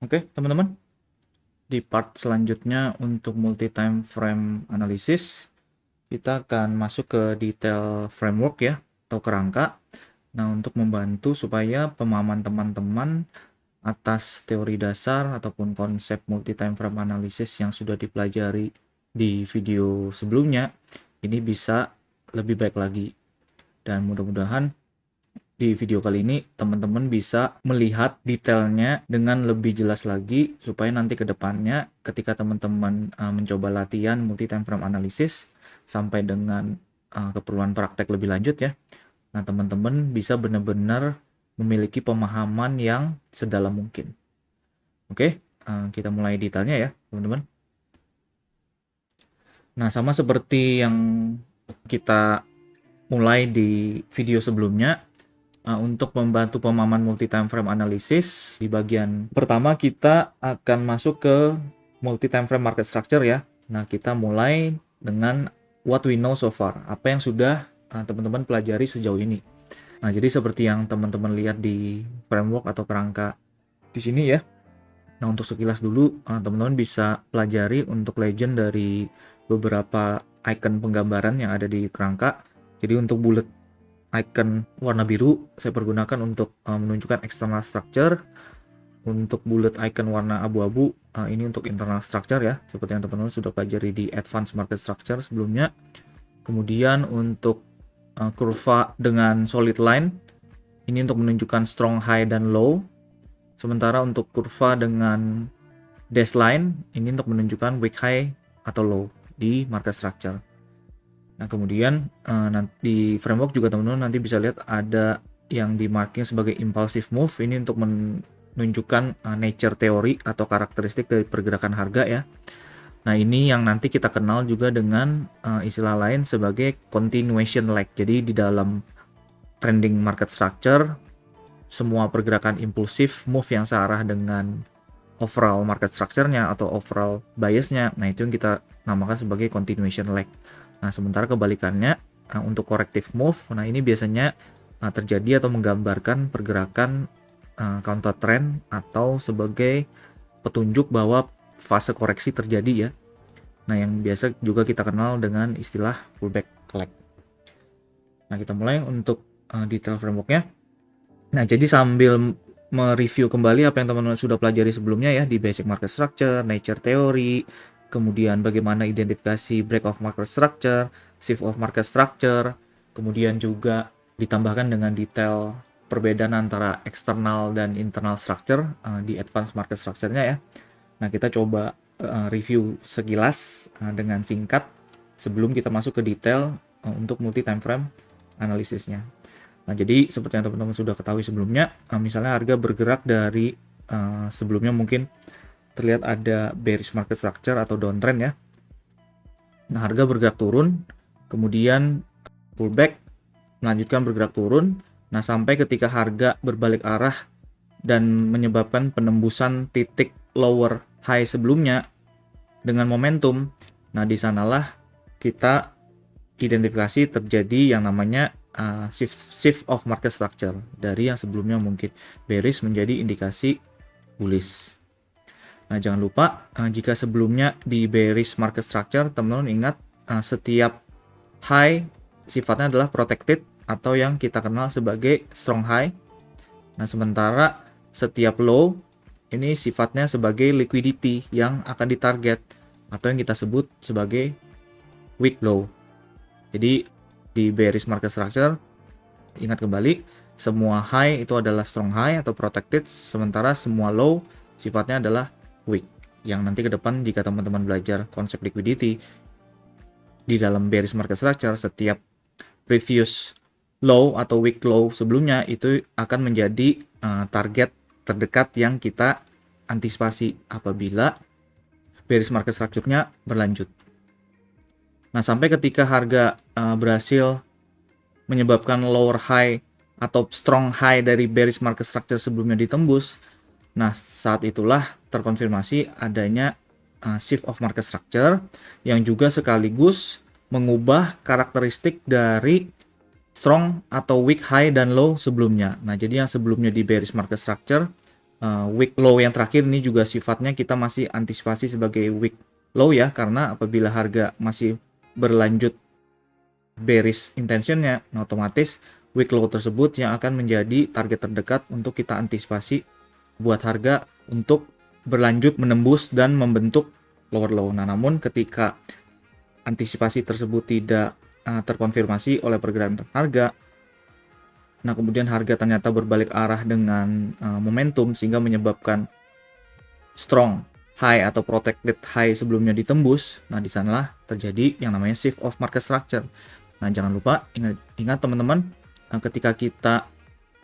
Oke, teman-teman, di part selanjutnya untuk multi-time frame analysis, kita akan masuk ke detail framework ya, atau kerangka. Nah, untuk membantu supaya pemahaman teman-teman atas teori dasar ataupun konsep multi-time frame analysis yang sudah dipelajari di video sebelumnya, ini bisa lebih baik lagi. Dan mudah-mudahan di video kali ini teman-teman bisa melihat detailnya dengan lebih jelas lagi supaya nanti ke depannya ketika teman-teman mencoba latihan multi-time frame analysis sampai dengan keperluan praktek lebih lanjut ya. Nah, teman-teman bisa benar-benar memiliki pemahaman yang sedalam mungkin. Oke, kita mulai detailnya ya, teman-teman. Nah, sama seperti yang kita mulai di video sebelumnya, untuk membantu pemahaman multi-time frame analysis, di bagian pertama kita akan masuk ke multi-time frame market structure ya. Nah, kita mulai dengan what we know so far, apa yang sudah teman-teman pelajari sejauh ini. Nah, jadi seperti yang teman-teman lihat di framework atau kerangka di sini ya. Nah, untuk sekilas dulu, teman-teman bisa pelajari untuk legend dari beberapa icon penggambaran yang ada di kerangka. Jadi untuk bullet icon warna biru saya pergunakan untuk menunjukkan external structure. Untuk bullet icon warna abu-abu ini untuk internal structure ya, seperti yang teman-teman sudah pelajari di advanced market structure sebelumnya. Kemudian untuk kurva dengan solid line ini untuk menunjukkan strong high dan low. Sementara untuk kurva dengan dash line ini untuk menunjukkan weak high atau low di market structure. Nah, kemudian nanti di framework juga teman-teman nanti bisa lihat ada yang di marking sebagai impulsive move, ini untuk menunjukkan nature teori atau karakteristik dari pergerakan harga ya. Nah, ini yang nanti kita kenal juga dengan istilah lain sebagai continuation lag. Jadi di dalam trending market structure, semua pergerakan impulsif move yang searah dengan overall market structure-nya atau overall bias-nya, nah itu yang kita namakan sebagai continuation lag. Nah, sementara kebalikannya untuk corrective move, nah ini biasanya terjadi atau menggambarkan pergerakan counter trend atau sebagai petunjuk bahwa fase koreksi terjadi ya. Nah, yang biasa juga kita kenal dengan istilah pullback lag. Nah, kita mulai untuk detail framework-nya. Nah, jadi sambil mereview kembali apa yang teman-teman sudah pelajari sebelumnya ya di basic market structure, nature theory, kemudian bagaimana identifikasi break of market structure, shift of market structure, kemudian juga ditambahkan dengan detail perbedaan antara external dan internal structure di advanced market structure-nya ya. Nah, kita coba review sekilas dengan singkat sebelum kita masuk ke detail untuk multi time frame analisisnya. Nah, jadi seperti yang teman-teman sudah ketahui sebelumnya, misalnya harga bergerak dari sebelumnya mungkin terlihat ada bearish market structure atau downtrend ya. Nah, harga bergerak turun, kemudian pullback, melanjutkan bergerak turun. Nah, sampai ketika harga berbalik arah dan menyebabkan penembusan titik lower high sebelumnya dengan momentum. Nah, di sanalah kita identifikasi terjadi yang namanya shift of market structure dari yang sebelumnya mungkin bearish menjadi indikasi bullish. Nah, jangan lupa jika sebelumnya di bearish market structure teman-teman ingat setiap high sifatnya adalah protected atau yang kita kenal sebagai strong high. Nah, sementara setiap low ini sifatnya sebagai liquidity yang akan ditarget atau yang kita sebut sebagai weak low. Jadi di bearish market structure, ingat kembali, semua high itu adalah strong high atau protected, sementara semua low sifatnya adalah weak. Yang nanti ke depan jika teman-teman belajar konsep liquidity di dalam bearish market structure, setiap previous low atau weak low sebelumnya itu akan menjadi target terdekat yang kita antisipasi apabila bearish market structure-nya berlanjut. Nah, sampai ketika harga berhasil menyebabkan lower high atau strong high dari bearish market structure sebelumnya ditembus, nah saat itulah terkonfirmasi adanya shift of market structure yang juga sekaligus mengubah karakteristik dari strong atau weak high dan low sebelumnya. Nah, jadi yang sebelumnya di bearish market structure Weak low yang terakhir ini juga sifatnya kita masih antisipasi sebagai weak low ya, karena apabila harga masih berlanjut bearish intentionnya, nah otomatis weak low tersebut yang akan menjadi target terdekat untuk kita antisipasi buat harga untuk berlanjut menembus dan membentuk lower low. Nah, namun ketika antisipasi tersebut tidak terkonfirmasi oleh pergerakan harga, nah kemudian harga ternyata berbalik arah dengan momentum sehingga menyebabkan strong high atau protected high sebelumnya ditembus. Nah, di sanalah terjadi yang namanya shift of market structure. Nah, jangan lupa ingat teman-teman, ketika kita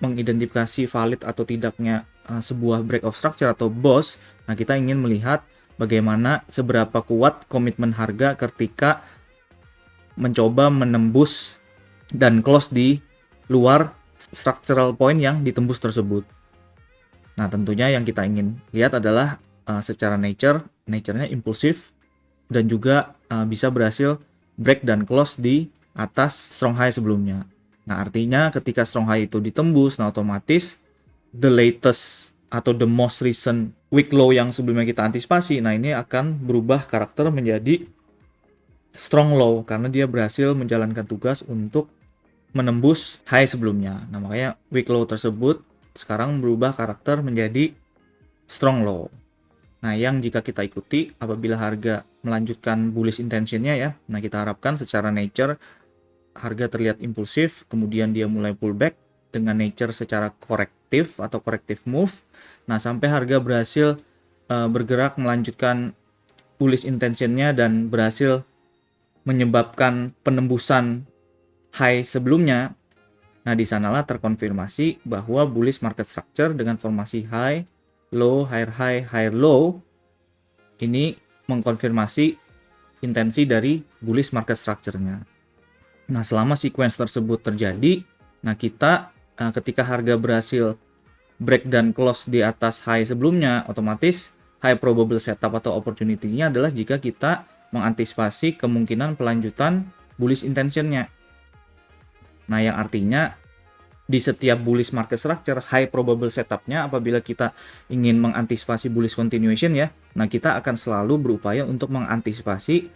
mengidentifikasi valid atau tidaknya sebuah break of structure atau BOS, nah kita ingin melihat bagaimana seberapa kuat komitmen harga ketika mencoba menembus dan close di luar structural point yang ditembus tersebut. Nah, tentunya yang kita ingin lihat adalah secara nature-nya impulsif dan juga bisa berhasil break dan close di atas strong high sebelumnya. Nah, artinya ketika strong high itu ditembus, nah otomatis the latest atau the most recent weak low yang sebelumnya kita antisipasi, nah ini akan berubah karakter menjadi strong low karena dia berhasil menjalankan tugas untuk menembus high sebelumnya. Nah, makanya weak low tersebut sekarang berubah karakter menjadi strong low. Nah, yang jika kita ikuti apabila harga melanjutkan bullish intentionnya ya, nah kita harapkan secara nature harga terlihat impulsif, kemudian dia mulai pullback dengan nature secara korektif atau corrective move. Nah, sampai harga berhasil bergerak melanjutkan bullish intentionnya dan berhasil menyebabkan penembusan high sebelumnya. Nah, di sanalah terkonfirmasi bahwa bullish market structure dengan formasi high, low, higher low ini mengkonfirmasi intensi dari bullish market structure-nya. Nah, selama sequence tersebut terjadi, nah kita ketika harga berhasil break dan close di atas high sebelumnya, otomatis high probable setup atau opportunity-nya adalah jika kita mengantisipasi kemungkinan pelanjutan bullish intention-nya. Nah, yang artinya di setiap bullish market structure, high probable setup-nya apabila kita ingin mengantisipasi bullish continuation ya, nah kita akan selalu berupaya untuk mengantisipasi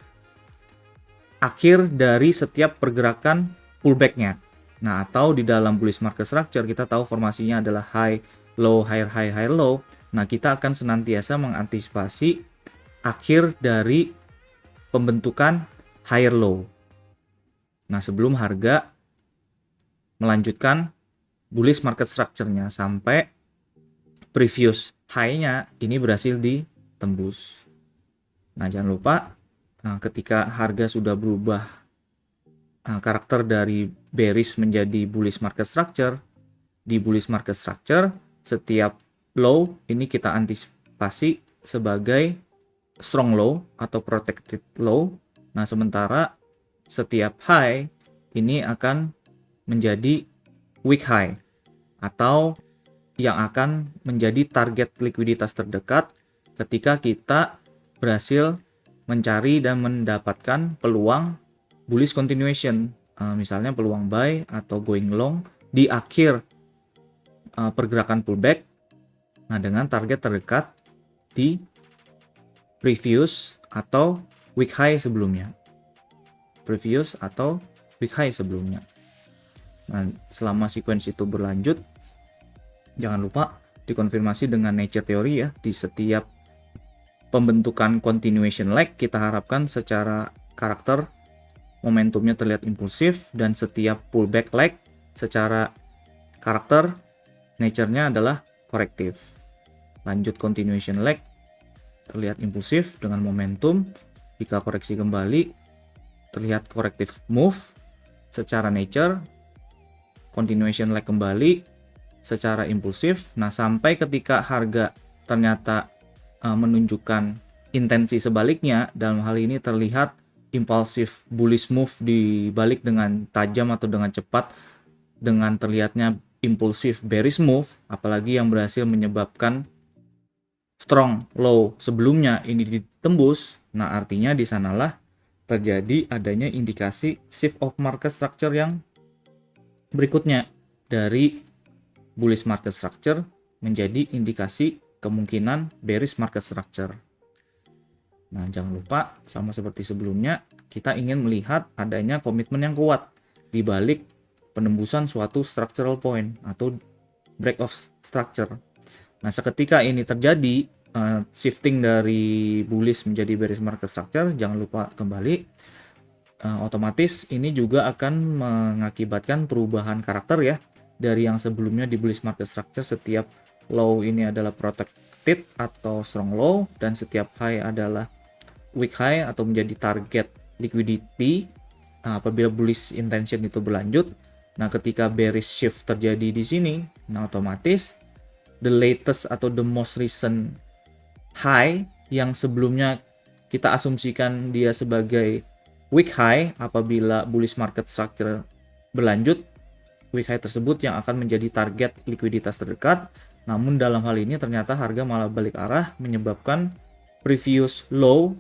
akhir dari setiap pergerakan pullback-nya. Nah, atau di dalam bullish market structure kita tahu formasinya adalah high, low, higher low. Nah, kita akan senantiasa mengantisipasi akhir dari pembentukan higher low. Nah, sebelum harga melanjutkan bullish market structure-nya sampai previous high-nya ini berhasil ditembus. Nah, jangan lupa ketika harga sudah berubah karakter dari bearish menjadi bullish market structure, di bullish market structure setiap low ini kita antisipasi sebagai strong low atau protected low. Nah, sementara setiap high ini akan menjadi weak high atau yang akan menjadi target likuiditas terdekat ketika kita berhasil mencari dan mendapatkan peluang bullish continuation, misalnya peluang buy atau going long di akhir pergerakan pullback, nah dengan target terdekat di previous atau week high sebelumnya. Nah, selama sequence itu berlanjut, jangan lupa dikonfirmasi dengan nature theory ya. Di setiap pembentukan continuation leg kita harapkan secara karakter momentumnya terlihat impulsif, dan setiap pullback leg secara karakter nature-nya adalah korektif. Lanjut continuation leg terlihat impulsif dengan momentum, jika koreksi kembali terlihat corrective move secara nature, continuation leg kembali secara impulsif. Nah, sampai ketika harga ternyata menunjukkan intensi sebaliknya, dalam hal ini terlihat impulsif bullish move dibalik dengan tajam atau dengan cepat dengan terlihatnya impulsif bearish move, apalagi yang berhasil menyebabkan strong low sebelumnya ini ditembus. Nah, artinya di sanalah terjadi adanya indikasi shift of market structure yang berikutnya dari bullish market structure menjadi indikasi kemungkinan bearish market structure. Nah, jangan lupa sama seperti sebelumnya, kita ingin melihat adanya komitmen yang kuat di balik penembusan suatu structural point atau break of structure. Nah, seketika ini terjadi shifting dari bullish menjadi bearish market structure, jangan lupa kembali otomatis ini juga akan mengakibatkan perubahan karakter ya, dari yang sebelumnya di bullish market structure setiap low ini adalah protected atau strong low, dan setiap high adalah weak high atau menjadi target liquidity apabila bullish intention itu berlanjut. Nah, ketika bearish shift terjadi di sini, nah otomatis the latest atau the most recent high yang sebelumnya kita asumsikan dia sebagai weak high apabila bullish market structure berlanjut, weak high tersebut yang akan menjadi target likuiditas terdekat. Namun dalam hal ini ternyata harga malah balik arah, menyebabkan previous low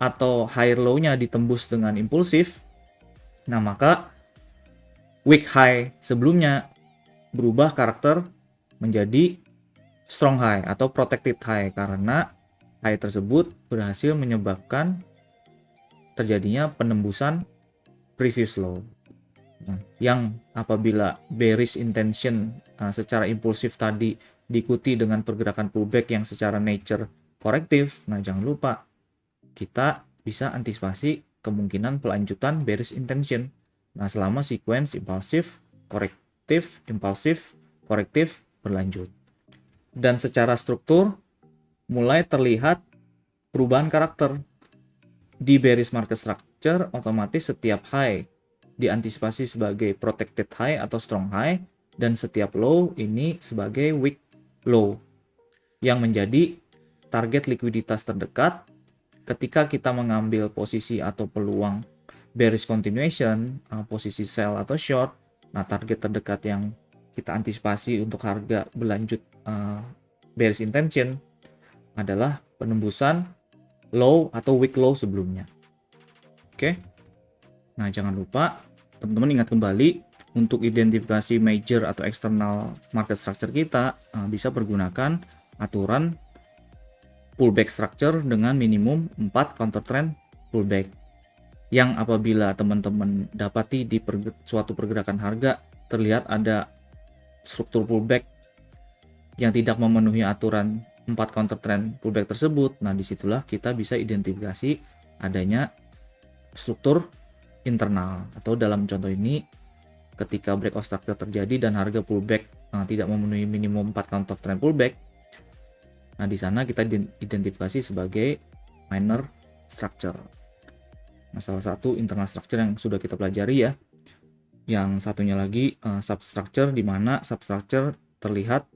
atau higher low-nya ditembus dengan impulsif. Nah, maka weak high sebelumnya berubah karakter menjadi strong high atau protected high karena high tersebut berhasil menyebabkan terjadinya penembusan previous low. Nah, yang apabila bearish intention secara impulsif tadi diikuti dengan pergerakan pullback yang secara nature korektif, nah jangan lupa kita bisa antisipasi kemungkinan pelanjutan bearish intention. Nah, selama sequence impulsif, korektif berlanjut. Dan secara struktur mulai terlihat perubahan karakter. Di bearish market structure, otomatis setiap high diantisipasi sebagai protected high atau strong high, dan setiap low ini sebagai weak low yang menjadi target likuiditas terdekat ketika kita mengambil posisi atau peluang bearish continuation, posisi sell atau short. Nah, target terdekat yang kita antisipasi untuk harga berlanjut bearish intention adalah penembusan low atau weak low sebelumnya. Oke. Nah, jangan lupa teman-teman ingat kembali untuk identifikasi major atau external market structure kita bisa pergunakan aturan pullback structure dengan minimum 4 counter trend pullback, yang apabila teman-teman dapati di suatu pergerakan harga terlihat ada struktur pullback yang tidak memenuhi aturan 4 counter trend pullback tersebut, nah disitulah kita bisa identifikasi adanya struktur internal, atau dalam contoh ini ketika breakout structure terjadi dan harga pullback tidak memenuhi minimum 4 counter trend pullback. Nah, di sana kita identifikasi sebagai minor structure. Nah, salah satu internal structure yang sudah kita pelajari ya. Yang satunya lagi substructure, di mana substructure terlihat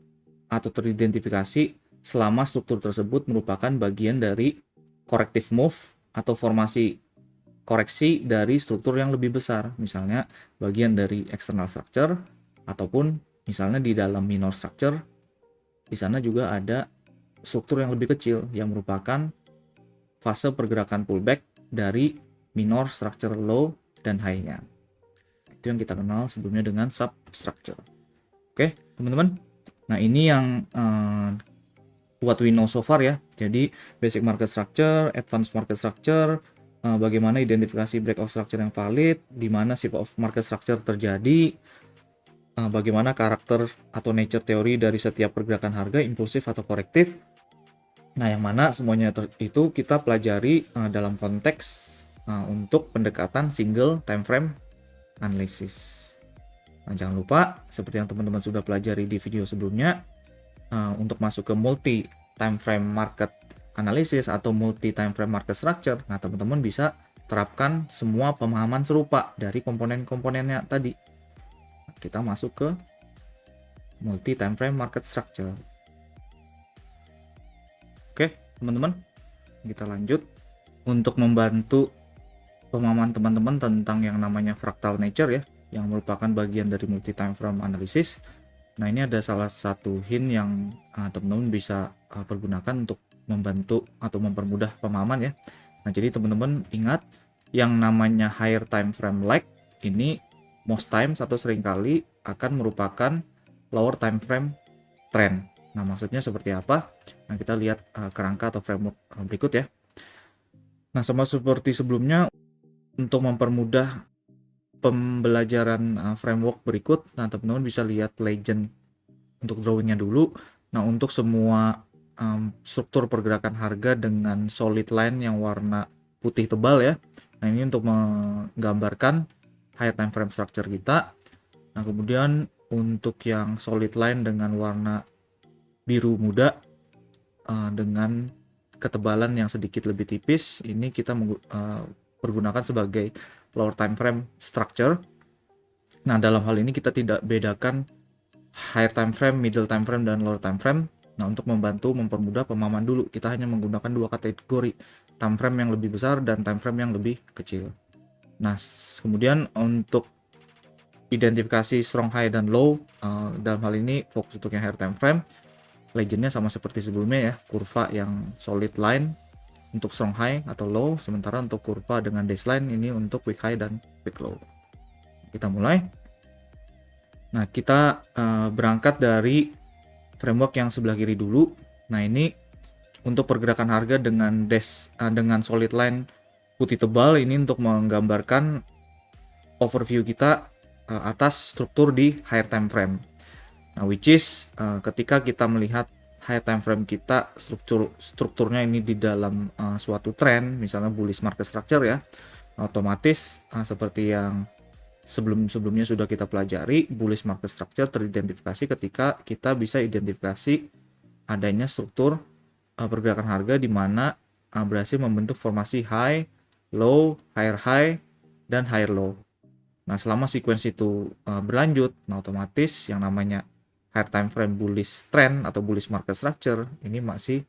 atau teridentifikasi selama struktur tersebut merupakan bagian dari corrective move atau formasi koreksi dari struktur yang lebih besar. Misalnya bagian dari external structure, ataupun misalnya di dalam minor structure, di sana juga ada struktur yang lebih kecil yang merupakan fase pergerakan pullback dari minor structure low dan high-nya. Itu yang kita kenal sebelumnya dengan substructure. Oke, teman-teman. Nah, ini yang what we know so far ya. Jadi basic market structure, advanced market structure, bagaimana identifikasi breakout structure yang valid, di mana shift of market structure terjadi, bagaimana karakter atau nature teori dari setiap pergerakan harga, impulsif atau korektif. Nah, yang mana semuanya itu kita pelajari dalam konteks untuk pendekatan single time frame analysis. Nah, jangan lupa seperti yang teman-teman sudah pelajari di video sebelumnya, untuk masuk ke multi time frame market analysis atau multi time frame market structure, nah teman-teman bisa terapkan semua pemahaman serupa dari komponen-komponennya tadi. Kita masuk ke multi time frame market structure. Oke, teman-teman, kita lanjut untuk membantu pemahaman teman-teman tentang yang namanya fractal nature ya, yang merupakan bagian dari multi time frame analysis. Nah, ini ada salah satu hint yang teman-teman bisa pergunakan untuk membantu atau mempermudah pemahaman ya. Nah, jadi teman-teman ingat yang namanya higher time frame lag ini most times atau seringkali akan merupakan lower time frame trend. Nah, maksudnya seperti apa? Nah, kita lihat kerangka atau framework berikut ya. Nah, sama seperti sebelumnya, untuk mempermudah pembelajaran framework berikut, nah teman-teman bisa lihat legend untuk drawingnya dulu. Nah, untuk semua struktur pergerakan harga dengan solid line yang warna putih tebal ya. Nah, ini untuk menggambarkan higher time frame structure kita. Nah, kemudian untuk yang solid line dengan warna biru muda dengan ketebalan yang sedikit lebih tipis, ini kita pergunakan sebagai lower time frame structure. Nah, dalam hal ini kita tidak bedakan higher time frame, middle time frame, dan lower time frame. Nah, untuk membantu mempermudah pemahaman dulu, kita hanya menggunakan dua kategori, time frame yang lebih besar dan time frame yang lebih kecil. Nah, kemudian untuk identifikasi strong high dan low, dalam hal ini fokus untuk yang higher time frame, legendnya sama seperti sebelumnya ya, kurva yang solid line untuk strong high atau low, sementara untuk kurva dengan dash line ini untuk weak high dan weak low. Kita mulai. Nah, kita berangkat dari framework yang sebelah kiri dulu. Nah, ini untuk pergerakan harga dengan dash dengan solid line putih tebal, ini untuk menggambarkan overview kita atas struktur di higher time frame. Nah, which is ketika kita melihat higher time frame kita, strukturnya ini di dalam suatu trend, misalnya bullish market structure ya, otomatis seperti yang sebelumnya sudah kita pelajari, bullish market structure teridentifikasi ketika kita bisa identifikasi adanya struktur pergerakan harga di mana berhasil membentuk formasi high, low, higher high, dan higher low. Nah, selama sequence itu berlanjut, nah otomatis yang namanya higher time frame bullish trend atau bullish market structure ini masih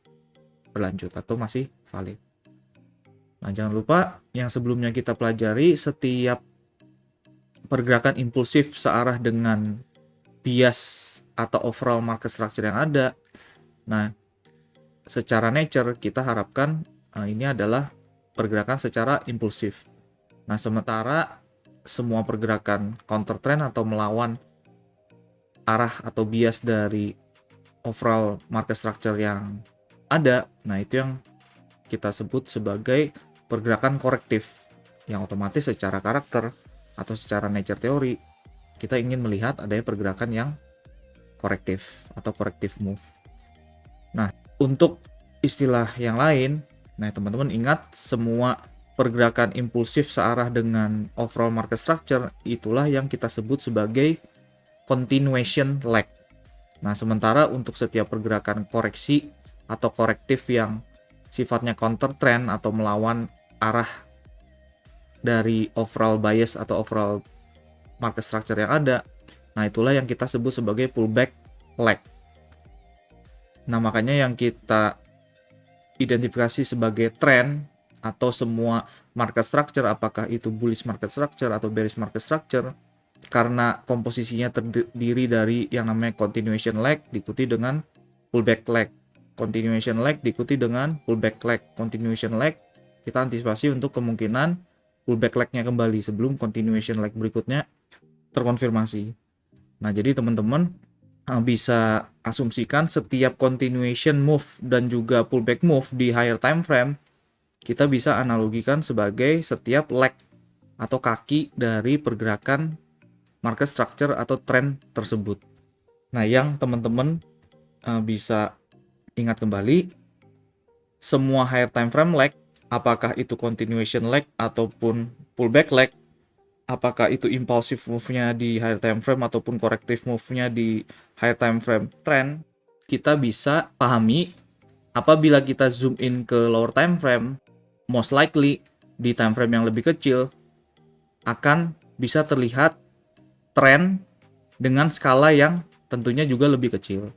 berlanjut atau masih valid. Nah, jangan lupa yang sebelumnya kita pelajari, setiap pergerakan impulsif searah dengan bias atau overall market structure yang ada. Nah, secara nature kita harapkan ini adalah pergerakan secara impulsif. Nah, sementara semua pergerakan counter trend atau melawan arah atau bias dari overall market structure yang ada, nah itu yang kita sebut sebagai pergerakan korektif, yang otomatis secara karakter atau secara nature teori kita ingin melihat adanya pergerakan yang korektif atau corrective move. Nah, untuk istilah yang lain, nah teman-teman ingat, semua pergerakan impulsif searah dengan overall market structure itulah yang kita sebut sebagai continuation lag. Nah, sementara untuk setiap pergerakan koreksi atau korektif yang sifatnya counter trend atau melawan arah dari overall bias atau overall market structure yang ada, nah itulah yang kita sebut sebagai pullback lag. Nah, makanya yang kita identifikasi sebagai trend atau semua market structure, apakah itu bullish market structure atau bearish market structure, karena komposisinya terdiri dari yang namanya continuation lag diikuti dengan pullback lag, continuation lag diikuti dengan pullback lag, continuation lag, kita antisipasi untuk kemungkinan pullback lag-nya kembali sebelum continuation lag berikutnya terkonfirmasi. Nah, jadi teman-teman bisa asumsikan setiap continuation move dan juga pullback move di higher time frame kita bisa analogikan sebagai setiap leg atau kaki dari pergerakan market structure atau trend tersebut. Nah, yang teman-teman bisa ingat kembali, semua higher time frame leg, apakah itu continuation leg ataupun pullback leg, apakah itu impulsive move-nya di higher time frame ataupun corrective move-nya di higher time frame trend, kita bisa pahami apabila kita zoom in ke lower time frame, most likely di time frame yang lebih kecil akan bisa terlihat trend dengan skala yang tentunya juga lebih kecil.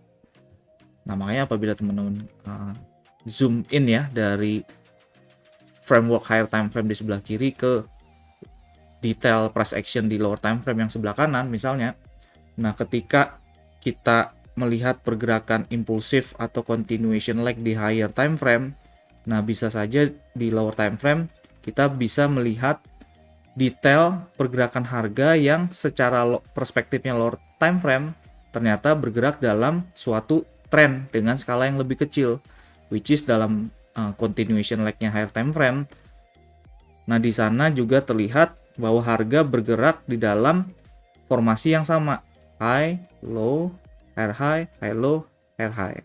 Nah, makanya apabila teman-teman zoom in ya dari framework higher time frame di sebelah kiri ke detail price action di lower time frame yang sebelah kanan misalnya, nah ketika kita melihat pergerakan impulsif atau continuation lag di higher time frame, nah bisa saja di lower time frame kita bisa melihat detail pergerakan harga yang secara perspektifnya lower time frame ternyata bergerak dalam suatu trend dengan skala yang lebih kecil, which is dalam continuation leg-nya higher time frame. Nah, di sana juga terlihat bahwa harga bergerak di dalam formasi yang sama, high, low, higher high, low, higher high.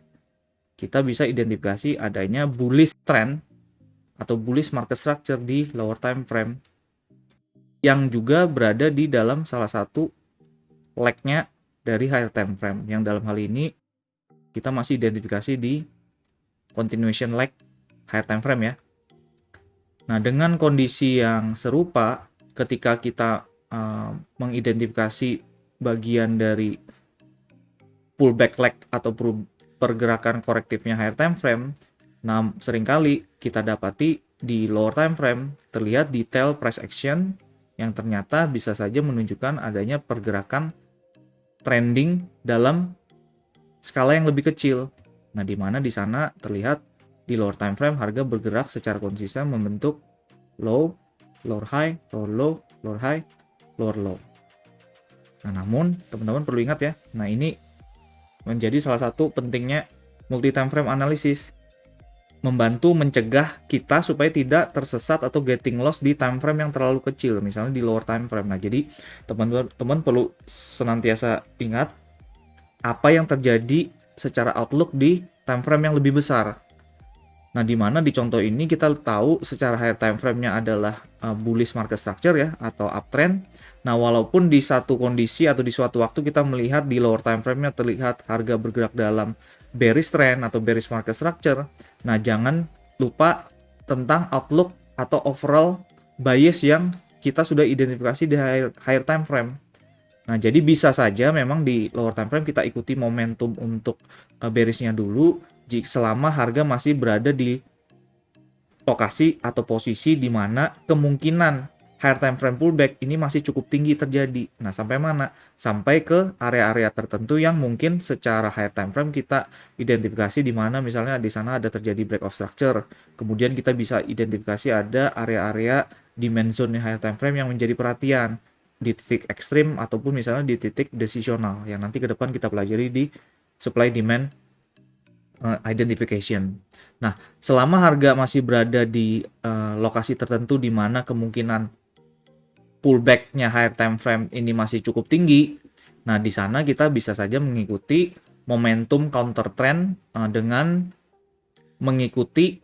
Kita bisa identifikasi adanya bullish trend atau bullish market structure di lower time frame yang juga berada di dalam salah satu leg-nya dari higher time frame, yang dalam hal ini kita masih identifikasi di continuation leg higher time frame ya. Nah, dengan kondisi yang serupa, ketika kita mengidentifikasi bagian dari pullback leg atau pergerakan korektifnya higher time frame, nah seringkali kita dapati di lower time frame terlihat detail price action yang ternyata bisa saja menunjukkan adanya pergerakan trending dalam skala yang lebih kecil. Nah, di mana di sana terlihat di lower time frame harga bergerak secara konsisten membentuk low, lower high, lower low, lower high, lower low. Nah, namun teman-teman perlu ingat ya. Nah, ini menjadi salah satu pentingnya multi time frame analysis, membantu mencegah kita supaya tidak tersesat atau getting lost di time frame yang terlalu kecil, misalnya di lower time frame. Nah, jadi teman-teman perlu senantiasa ingat apa yang terjadi secara outlook di time frame yang lebih besar. Nah, di mana di contoh ini kita tahu secara higher time frame-nya adalah bullish market structure ya, atau uptrend. Nah, walaupun di satu kondisi atau di suatu waktu kita melihat di lower time frame-nya terlihat harga bergerak dalam bearish trend atau bearish market structure. Nah, jangan lupa tentang outlook atau overall bias yang kita sudah identifikasi di higher time frame. Nah, jadi bisa saja memang di lower time frame kita ikuti momentum untuk bearishnya dulu, selama harga masih berada di lokasi atau posisi di mana kemungkinan higher time frame pullback ini masih cukup tinggi terjadi. Nah, sampai mana? Sampai ke area-area tertentu yang mungkin secara higher time frame kita identifikasi di mana misalnya di sana ada terjadi break of structure. Kemudian kita bisa identifikasi ada area-area demand zone higher time frame yang menjadi perhatian di titik ekstrim ataupun misalnya di titik decisional yang nanti ke depan kita pelajari di supply demand identification. Nah, selama harga masih berada di lokasi tertentu di mana kemungkinan pullback-nya higher time frame ini masih cukup tinggi, nah di sana kita bisa saja mengikuti momentum counter trend dengan mengikuti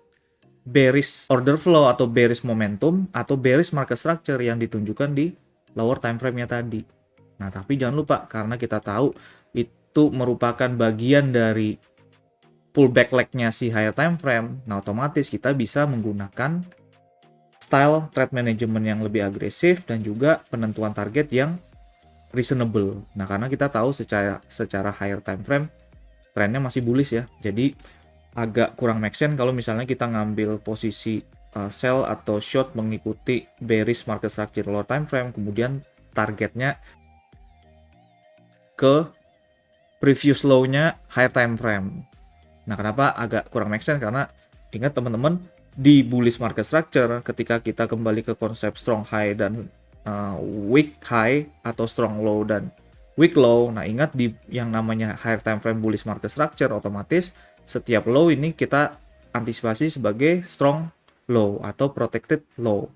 bearish order flow atau bearish momentum atau bearish market structure yang ditunjukkan di lower time frame-nya tadi. Nah, tapi jangan lupa karena kita tahu itu merupakan bagian dari pullback leg-nya si higher time frame, nah otomatis kita bisa menggunakan style trade management yang lebih agresif dan juga penentuan target yang reasonable. Nah, karena kita tahu secara higher time frame trennya masih bullish ya. Jadi agak kurang make sense kalau misalnya kita ngambil posisi sell atau short mengikuti bearish market structure lower time frame, kemudian targetnya ke previous low-nya higher time frame. Nah, kenapa agak kurang make sense? Karena ingat teman-teman, di bullish market structure ketika kita kembali ke konsep strong high dan weak high atau strong low dan weak low. Nah, ingat di yang namanya higher time frame bullish market structure, otomatis setiap low ini kita antisipasi sebagai strong low atau protected low.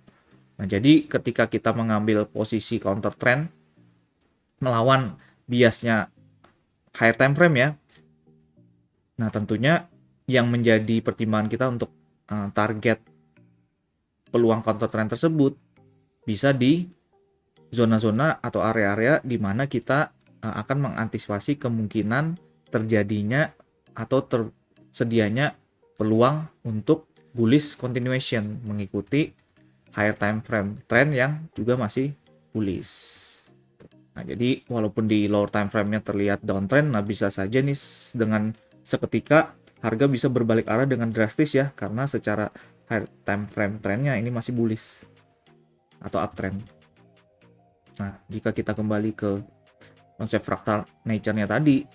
Nah, jadi ketika kita mengambil posisi counter trend melawan biasnya higher time frame ya, nah tentunya yang menjadi pertimbangan kita untuk target peluang counter trend tersebut bisa di zona-zona atau area-area di mana kita akan mengantisipasi kemungkinan terjadinya atau tersedianya peluang untuk bullish continuation mengikuti higher time frame trend yang juga masih bullish. Nah, jadi walaupun di lower time frame-nya terlihat downtrend, nah bisa saja nih dengan seketika harga bisa berbalik arah dengan drastis ya, karena secara higher time frame trendnya ini masih bullish atau uptrend. Nah, jika kita kembali ke konsep fractal nature-nya tadi,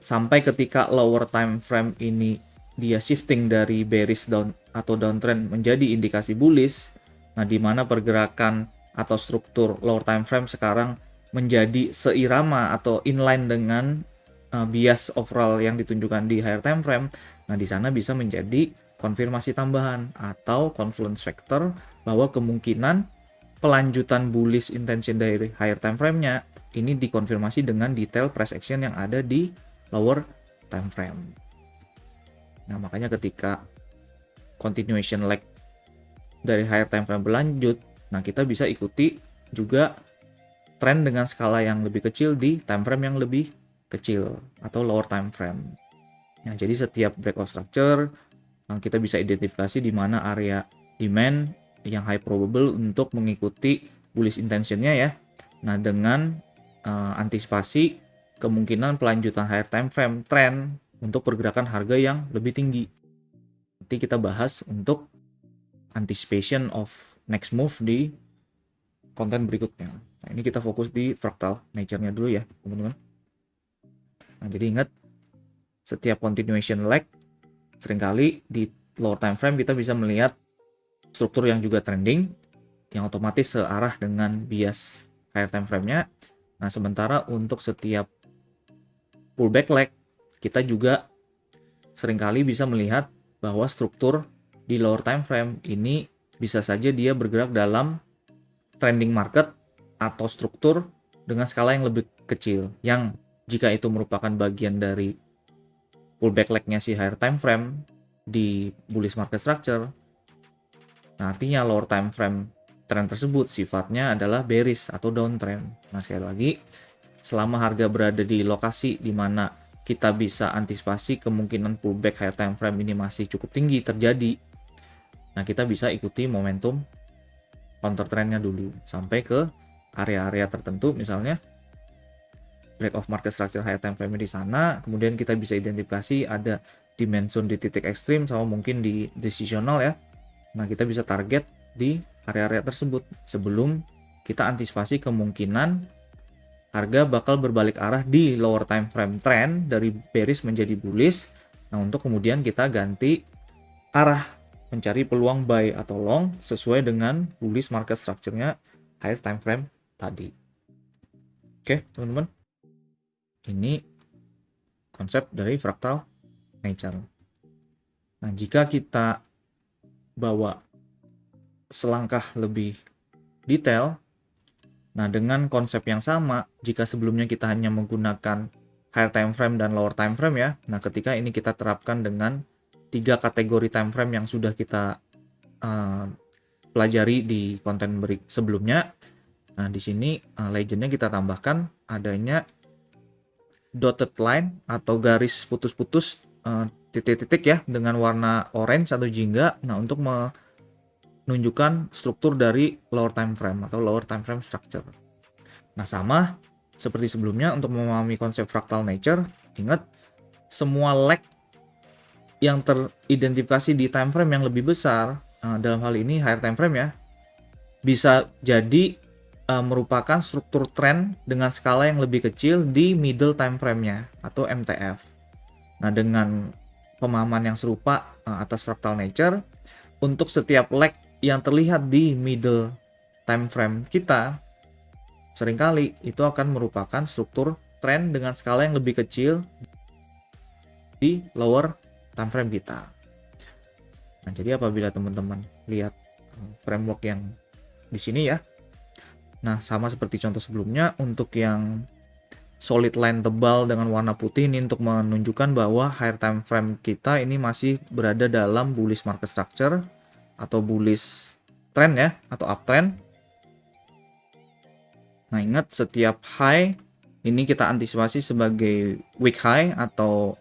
sampai ketika lower time frame ini dia shifting dari bearish down atau downtrend menjadi indikasi bullish, nah di mana pergerakan atau struktur lower time frame sekarang menjadi seirama atau inline dengan bias overall yang ditunjukkan di higher time frame, nah di sana bisa menjadi konfirmasi tambahan atau confluence factor bahwa kemungkinan pelanjutan bullish intention dari higher time frame-nya ini dikonfirmasi dengan detail price action yang ada di lower time frame. Nah, makanya ketika continuation leg dari higher time frame berlanjut, nah kita bisa ikuti juga tren dengan skala yang lebih kecil di time frame yang lebih kecil atau lower time frame. Nah, jadi setiap breakout structure kita bisa identifikasi di mana area demand yang high probable untuk mengikuti bullish intention-nya ya. Nah, dengan antisipasi kemungkinan pelanjutan higher time frame trend untuk pergerakan harga yang lebih tinggi. Nanti kita bahas untuk anticipation of next move di konten berikutnya. Nah, ini kita fokus di fractal nature-nya dulu ya, teman-teman. Nah, jadi ingat setiap continuation leg seringkali di lower time frame kita bisa melihat struktur yang juga trending yang otomatis searah dengan bias higher time frame-nya. Nah, sementara untuk setiap pullback leg kita juga seringkali bisa melihat bahwa struktur di lower time frame ini bisa saja dia bergerak dalam trending market atau struktur dengan skala yang lebih kecil, yang jika itu merupakan bagian dari pullback leg-nya si higher time frame di bullish market structure. Nah, artinya lower time frame trend tersebut sifatnya adalah bearish atau downtrend. Nah, sekali lagi, selama harga berada di lokasi di mana kita bisa antisipasi kemungkinan pullback higher time frame ini masih cukup tinggi terjadi, nah kita bisa ikuti momentum counter trendnya dulu sampai ke area-area tertentu, misalnya break of market structure higher time frame di sana, kemudian kita bisa identifikasi ada demand zone di titik ekstrim sama mungkin di decisional ya. Nah, kita bisa target di area-area tersebut sebelum kita antisipasi kemungkinan harga bakal berbalik arah di lower time frame trend dari bearish menjadi bullish. Nah, untuk kemudian kita ganti arah mencari peluang buy atau long sesuai dengan bullish market structure-nya higher time frame tadi. Oke, teman-teman. Ini konsep dari fractal nature. Nah, jika kita bawa selangkah lebih detail, nah dengan konsep yang sama, jika sebelumnya kita hanya menggunakan higher time frame dan lower time frame ya, nah ketika ini kita terapkan dengan 3 kategori time frame yang sudah kita pelajari di konten sebelumnya. Nah, di sini legendnya kita tambahkan adanya dotted line atau garis putus-putus titik-titik ya dengan warna orange atau jingga. Nah, untuk menunjukkan struktur dari lower time frame atau lower time frame structure. Nah, sama seperti sebelumnya untuk memahami konsep fractal nature, ingat semua leg yang teridentifikasi di time frame yang lebih besar, dalam hal ini higher time frame ya, bisa jadi merupakan struktur trend dengan skala yang lebih kecil di middle time frame-nya atau MTF. Nah, dengan pemahaman yang serupa atas fractal nature, untuk setiap leg yang terlihat di middle time frame kita, seringkali itu akan merupakan struktur trend dengan skala yang lebih kecil di lower time frame kita. Nah, jadi apabila teman-teman lihat framework yang di sini ya, nah, sama seperti contoh sebelumnya, untuk yang solid line tebal dengan warna putih ini untuk menunjukkan bahwa higher time frame kita ini masih berada dalam bullish market structure atau bullish trend ya, atau uptrend. Nah, ingat setiap high ini kita antisipasi sebagai weak high atau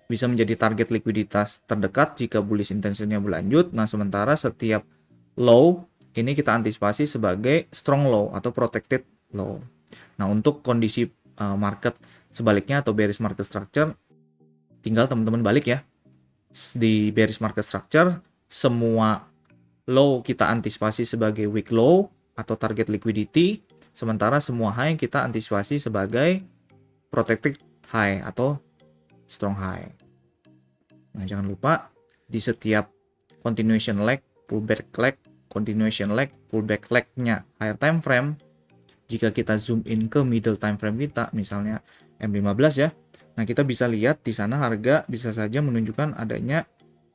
bisa menjadi target likuiditas terdekat jika bullish intentionnya berlanjut. Nah, sementara setiap low ini kita antisipasi sebagai strong low atau protected low. Nah, untuk kondisi market sebaliknya atau bearish market structure, tinggal teman-teman balik ya. Di bearish market structure, semua low kita antisipasi sebagai weak low atau target liquidity, sementara semua high kita antisipasi sebagai protected high atau strong high. Nah, jangan lupa di setiap continuation leg, pullback leg, continuation leg, pullback leg-nya higher time frame, jika kita zoom in ke middle time frame kita, misalnya M15 ya, nah kita bisa lihat di sana harga bisa saja menunjukkan adanya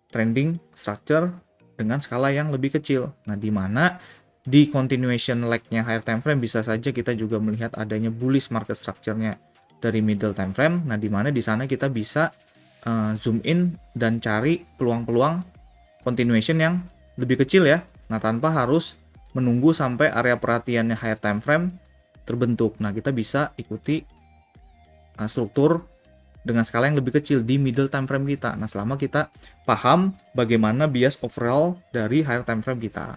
trending structure dengan skala yang lebih kecil. Nah, di mana di continuation leg-nya higher time frame bisa saja kita juga melihat adanya bullish market structure-nya dari middle time frame. Nah, di mana di sana kita bisa zoom in dan cari peluang-peluang continuation yang lebih kecil ya. Nah, tanpa harus menunggu sampai area perhatiannya higher time frame terbentuk. Nah, kita bisa ikuti struktur dengan skala yang lebih kecil di middle time frame kita. Nah, selama kita paham bagaimana bias overall dari higher time frame kita.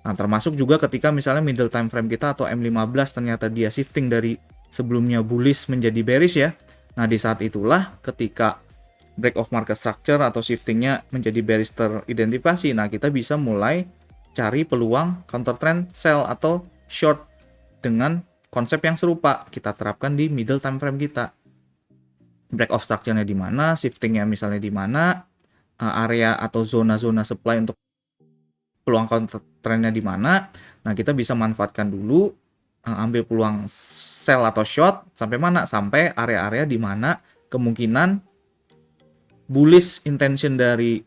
Nah, termasuk juga ketika misalnya middle time frame kita atau M15 ternyata dia shifting dari sebelumnya bullish menjadi bearish ya. Nah, di saat itulah ketika break of market structure atau shiftingnya menjadi bearish teridentifikasi, nah kita bisa mulai cari peluang counter trend sell atau short dengan konsep yang serupa kita terapkan di middle time frame kita. Break of structure-nya di mana, shiftingnya misalnya di mana, area atau zona-zona supply untuk peluang counter trend-nya di mana. Nah, kita bisa manfaatkan dulu, ambil peluang sell atau short sampai mana? Sampai area-area di mana kemungkinan bullish intention dari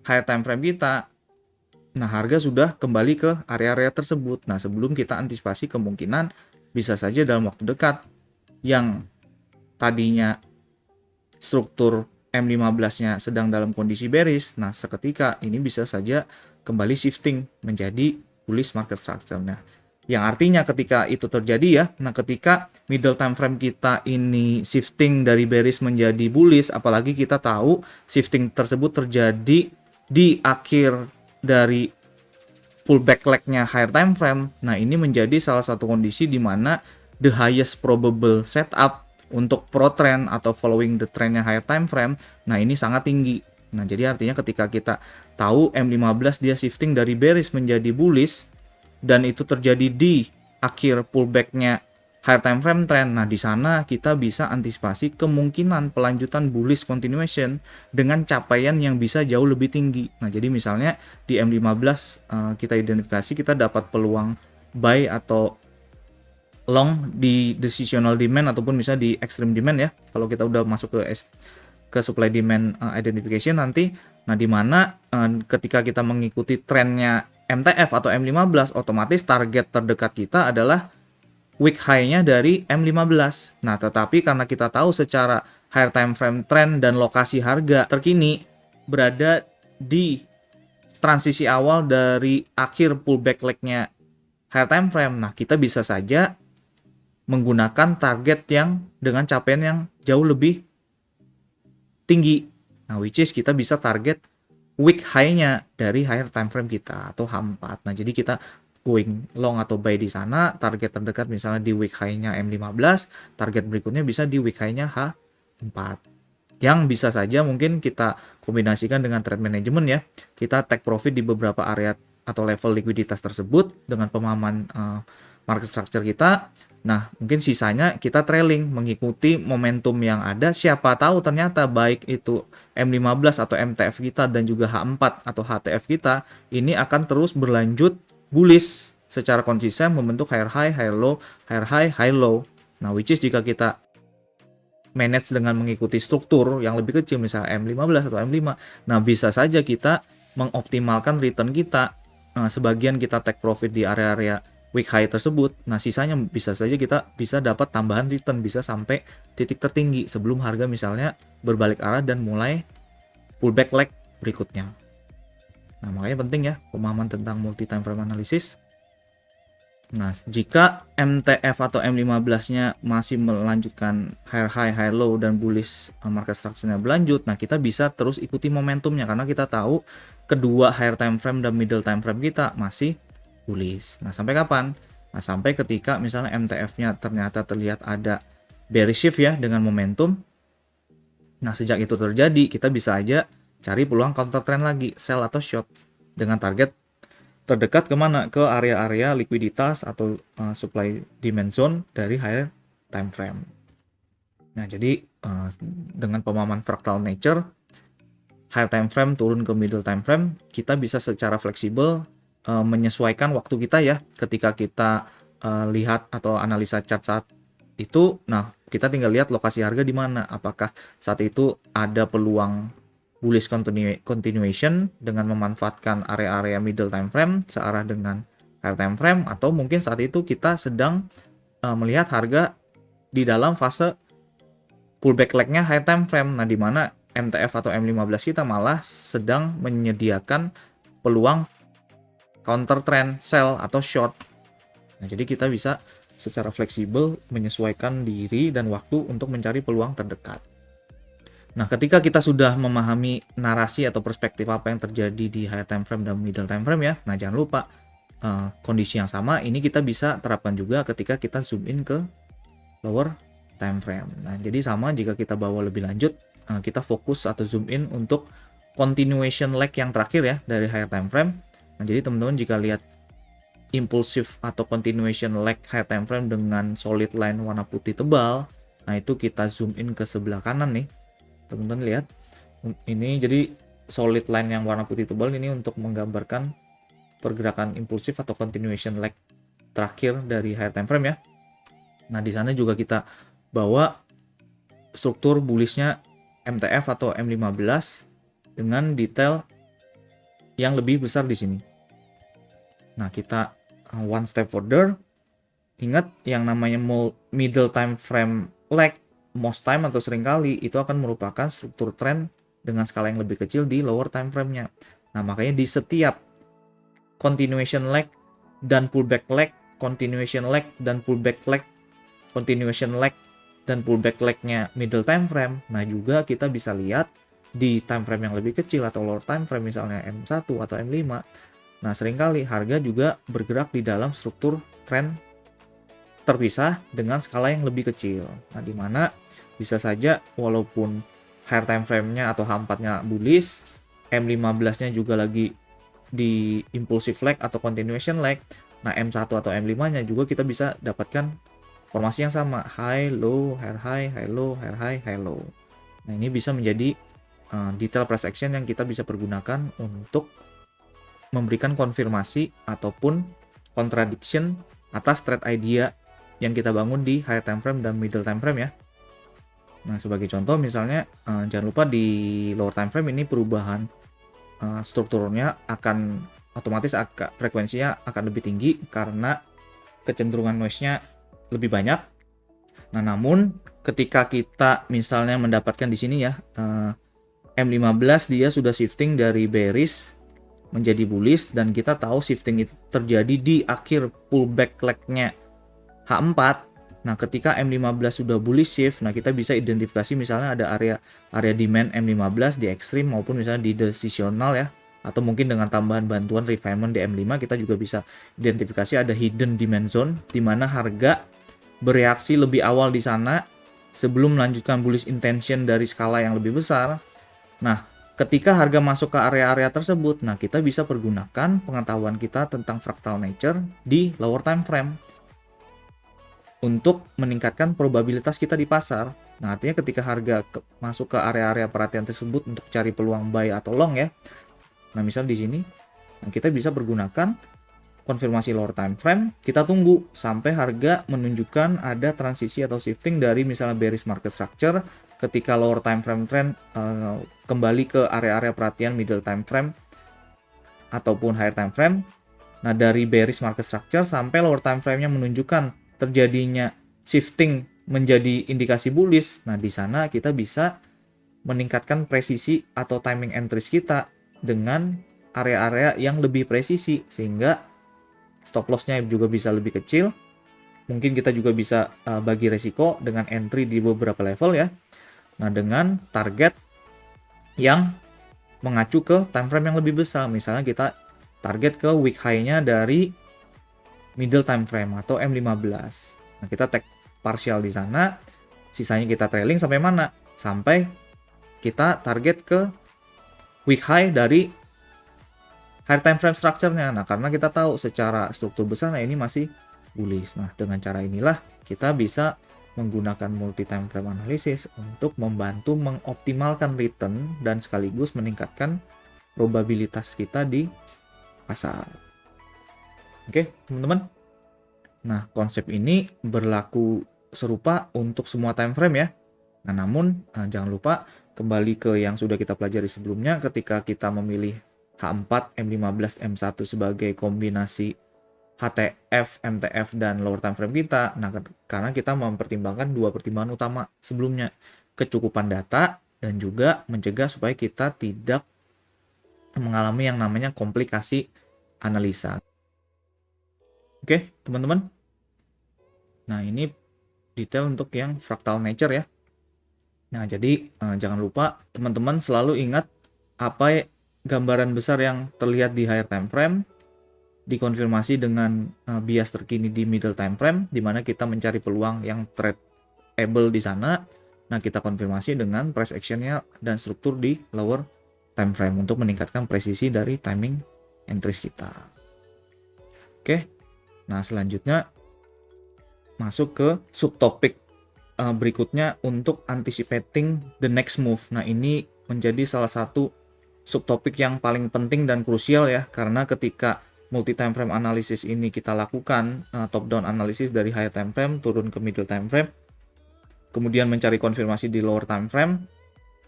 higher time frame kita. Nah, harga sudah kembali ke area-area tersebut. Nah, sebelum kita antisipasi kemungkinan bisa saja dalam waktu dekat yang tadinya struktur M15-nya sedang dalam kondisi bearish, nah seketika ini bisa saja kembali shifting menjadi bullish market structure. Nah, yang artinya ketika itu terjadi ya, nah ketika middle time frame kita ini shifting dari bearish menjadi bullish, apalagi kita tahu shifting tersebut terjadi di akhir dari pullback leg-nya higher time frame. Nah, ini menjadi salah satu kondisi di mana the highest probable setup untuk pro trend atau following the trendnya higher time frame, nah ini sangat tinggi. Nah, jadi artinya ketika kita tahu M15 dia shifting dari bearish menjadi bullish dan itu terjadi di akhir pullback-nya higher time frame trend, nah di sana kita bisa antisipasi kemungkinan pelanjutan bullish continuation dengan capaian yang bisa jauh lebih tinggi. Nah, jadi misalnya di M15 kita identifikasi kita dapat peluang buy atau long di decisional demand ataupun bisa di extreme demand ya. Kalau kita udah masuk ke supply demand identification nanti, nah di mana ketika kita mengikuti trennya MTF atau M15, otomatis target terdekat kita adalah week high-nya dari M15. Nah, tetapi karena kita tahu secara higher time frame trend dan lokasi harga terkini berada di transisi awal dari akhir pullback leg-nya higher time frame, nah kita bisa saja menggunakan target yang dengan capaian yang jauh lebih tinggi. Nah, which is kita bisa target week high-nya dari higher time frame kita atau H4. Nah, jadi kita going long atau buy di sana, target terdekat misalnya di week high-nya M15, target berikutnya bisa di week high-nya H4. Yang bisa saja mungkin kita kombinasikan dengan trade management ya. Kita take profit di beberapa area atau level likuiditas tersebut dengan pemahaman market structure kita. Nah, mungkin sisanya kita trailing mengikuti momentum yang ada. Siapa tahu ternyata baik itu M15 atau MTF kita dan juga H4 atau HTF kita ini akan terus berlanjut bullish secara konsisten membentuk higher high, higher low, higher high, high low. Nah, which is jika kita manage dengan mengikuti struktur yang lebih kecil misalnya M15 atau M5, nah bisa saja kita mengoptimalkan return kita. Sebagian kita take profit di area-area week high tersebut, nah sisanya bisa saja kita bisa dapat tambahan return, bisa sampai titik tertinggi sebelum harga misalnya berbalik arah dan mulai pullback leg berikutnya. Nah, makanya penting ya pemahaman tentang multi time frame analysis. Nah, jika MTF atau M15-nya masih melanjutkan higher high, high low dan bullish market structure-nya berlanjut, nah kita bisa terus ikuti momentumnya karena kita tahu kedua higher time frame dan middle time frame kita masih bullish. Nah, sampai kapan? Nah, sampai ketika misalnya MTF-nya ternyata terlihat ada bearish shift ya dengan momentum. Nah, sejak itu terjadi, kita bisa aja cari peluang counter trend lagi, sell atau short dengan target terdekat kemana? Ke area-area likuiditas atau supply demand zone dari higher time frame. Nah, jadi dengan pemahaman fractal nature, higher time frame turun ke middle time frame, kita bisa secara fleksibel menyesuaikan waktu kita ya ketika kita lihat atau analisa chart saat itu, nah kita tinggal lihat lokasi harga di mana. Apakah saat itu ada peluang bullish continuation dengan memanfaatkan area-area middle time frame searah dengan higher time frame, atau mungkin saat itu kita sedang melihat harga di dalam fase pullback leg-nya high time frame. Nah, di mana MTF atau M15 kita malah sedang menyediakan peluang counter trend sell atau short. Nah, jadi kita bisa secara fleksibel menyesuaikan diri dan waktu untuk mencari peluang terdekat. Nah, ketika kita sudah memahami narasi atau perspektif apa yang terjadi di high time frame dan middle time frame ya, nah jangan lupa kondisi yang sama ini kita bisa terapkan juga ketika kita zoom in ke lower time frame. Nah, jadi sama jika kita bawa lebih lanjut, kita fokus atau zoom in untuk continuation leg yang terakhir ya dari higher time frame. Nah, jadi teman-teman jika lihat impulsif atau continuation leg high time frame dengan solid line warna putih tebal, nah itu kita zoom in ke sebelah kanan nih. Teman-teman lihat. Ini jadi solid line yang warna putih tebal ini untuk menggambarkan pergerakan impulsif atau continuation leg terakhir dari higher time frame ya. Nah, di sana juga kita bawa struktur bullishnya MTF atau M15 dengan detail yang lebih besar di sini. Nah, kita one step further, ingat yang namanya middle time frame leg, most time atau seringkali itu akan merupakan struktur trend dengan skala yang lebih kecil di lower time frame-nya. Nah, makanya di setiap continuation leg dan pullback leg, continuation leg dan pullback leg, continuation leg dan pullback leg-nya middle time frame, nah juga kita bisa lihat di time frame yang lebih kecil atau lower time frame misalnya M1 atau M5. Nah, seringkali harga juga bergerak di dalam struktur trend terpisah dengan skala yang lebih kecil. Nah, di mana bisa saja walaupun higher time frame-nya atau H4-nya bullish, M15-nya juga lagi di impulsive leg atau continuation leg. Nah, M1 atau M5-nya juga kita bisa dapatkan formasi yang sama, high, low, high low, high low. Nah, ini bisa menjadi detail price action yang kita bisa pergunakan untuk memberikan konfirmasi ataupun contradiction atas trade idea yang kita bangun di high time frame dan middle time frame ya. Nah, sebagai contoh misalnya jangan lupa di lower time frame ini perubahan strukturnya akan otomatis frekuensinya akan lebih tinggi karena kecenderungan noise-nya lebih banyak. Nah, namun ketika kita misalnya mendapatkan di sini ya M15 dia sudah shifting dari bearish menjadi bullish dan kita tahu shifting itu terjadi di akhir pullback leg-nya H4. Nah, ketika M15 sudah bullish shift, nah kita bisa identifikasi misalnya ada area demand M15 di ekstrim maupun misalnya di decisional ya, atau mungkin dengan tambahan bantuan refinement di M5 kita juga bisa identifikasi ada hidden demand zone di mana harga bereaksi lebih awal di sana sebelum melanjutkan bullish intention dari skala yang lebih besar. Nah, ketika harga masuk ke area-area tersebut, nah kita bisa pergunakan pengetahuan kita tentang fractal nature di lower time frame untuk meningkatkan probabilitas kita di pasar. Nah, artinya ketika harga masuk ke area-area perhatian tersebut untuk cari peluang buy atau long ya. Nah, misal di sini, nah kita bisa pergunakan konfirmasi lower time frame, kita tunggu sampai harga menunjukkan ada transisi atau shifting dari misalnya bearish market structure ketika lower time frame trend kembali ke area-area perhatian middle time frame ataupun higher time frame. Nah, dari bearish market structure sampai lower time frame-nya menunjukkan terjadinya shifting menjadi indikasi bullish. Nah, di sana kita bisa meningkatkan presisi atau timing entries kita dengan area-area yang lebih presisi sehingga stop loss-nya juga bisa lebih kecil. Mungkin kita juga bisa bagi resiko dengan entry di beberapa level ya. Nah, dengan target yang mengacu ke time frame yang lebih besar. Misalnya kita target ke week high-nya dari middle time frame atau M15. Nah, kita take partial di sana, sisanya kita trailing sampai mana? Sampai kita target ke week high dari higher time frame structure-nya. Nah, karena kita tahu secara struktur besar nah ini masih bullish. Nah, dengan cara inilah kita bisa menggunakan multi time frame analysis untuk membantu mengoptimalkan return dan sekaligus meningkatkan probabilitas kita di pasar. Oke, teman-teman. Nah, konsep ini berlaku serupa untuk semua time frame ya. Nah, namun jangan lupa kembali ke yang sudah kita pelajari sebelumnya ketika kita memilih H4, M15, M1 sebagai kombinasi HTF, MTF, dan lower time frame kita. Nah, karena kita mempertimbangkan dua pertimbangan utama sebelumnya, kecukupan data dan juga mencegah supaya kita tidak mengalami yang namanya komplikasi analisa. Oke, teman-teman. Nah, ini detail untuk yang fractal nature ya. Nah, jadi jangan lupa teman-teman selalu ingat apa gambaran besar yang terlihat di higher time frame dikonfirmasi dengan bias terkini di middle time frame, di mana kita mencari peluang yang tradable di sana. Nah, kita konfirmasi dengan price actionnya dan struktur di lower time frame untuk meningkatkan presisi dari timing entries kita. Oke, nah selanjutnya masuk ke subtopik berikutnya untuk anticipating the next move. Nah, ini menjadi salah satu subtopik yang paling penting dan krusial ya, karena ketika multi time frame analysis ini kita lakukan top down analysis dari high time frame turun ke middle time frame, kemudian mencari konfirmasi di lower time frame.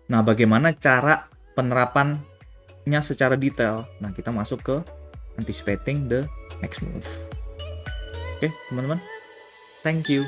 Nah, bagaimana cara penerapannya secara detail? Nah, kita masuk ke anticipating the next move. Oke, teman-teman. Thank you.